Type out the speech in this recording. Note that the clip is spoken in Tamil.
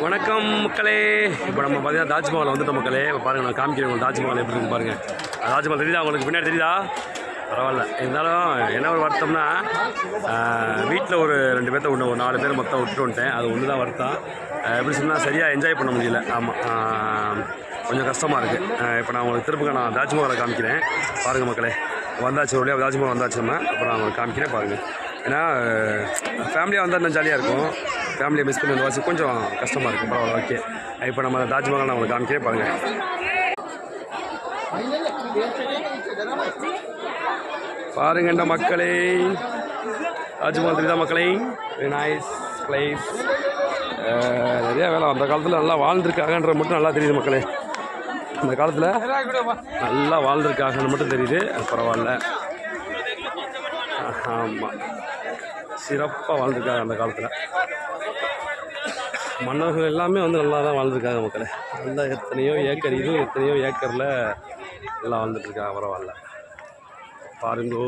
வணக்கம் மக்களே. இப்போ நம்ம பார்த்தீங்கன்னா தாஜ்மஹால் வந்துட்டோம் மக்களே. இப்போ பாருங்கள், நான் காமிக்கிறேன் உங்களுக்கு தாஜ்மஹால் எப்படி இருக்கு பாருங்கள். தாஜ்மஹால் தெரியுதா உங்களுக்கு? பின்னாடி தெரியுதா? பரவாயில்ல. இருந்தாலும் என்ன ஒரு வருத்தம்னா, வீட்டில் ஒரு 2 பேர்த்த ஒரு 4 பேர் மொத்தம் விட்டுட்டு வந்துட்டேன். அது ஒன்று தான் வருத்தம். எப்படி சொன்னால் சரியாக என்ஜாய் பண்ண முடியல. ஆமாம், கொஞ்சம் கஷ்டமாக இருக்குது. இப்போ நான் உங்களுக்கு திரும்ப நான் தாஜ்மஹாலை காமிக்கிறேன் பாருங்கள் மக்களே. வந்தாச்சு, ஒரு தாஜ்மஹால் வந்தாச்சு. நம்ம அப்புறம் நான் உங்களுக்கு காமிக்கிறேன் பாருங்கள். ஏன்னா ஃபேமிலியாக வந்தால் இன்னும் ஜாலியாக இருக்கும். ஃபேமிலியை மிஸ் பண்ணி வந்து வாசி கொஞ்சம் கஷ்டமாக இருக்கும். பரவாயில்ல, ஓகே. இப்போ நம்ம தாஜ்மஹால் நான் உங்களுக்கு காமிக்கிறேன் பாருங்கள். பாருங்கண்ட மக்களே, தாஜ்மஹால் தெரியுதா மக்களே? Very nice place. நிறையா வேலை அந்த காலத்தில் நல்லா வாழ்ந்துருக்காங்கன்றது மட்டும் நல்லா தெரியுது மக்களே. அந்த காலத்தில் நல்லா வாழ்ந்துருக்காங்கன்னு மட்டும் தெரியுது. பரவாயில்ல, ஆமாம், சிறப்பாக வாழ்ந்துருக்காங்க அந்த காலத்தில். மன்னர்கள் எல்லாமே வந்து நல்லா தான் வாழ்ந்துருக்காங்க மக்களே. நல்லா எத்தனையோ ஏக்கர், இதுவும் எத்தனையோ ஏக்கரில் எல்லாம் வாழ்ந்துட்டுருக்காங்க. பரவாயில்ல, பாருங்கோ.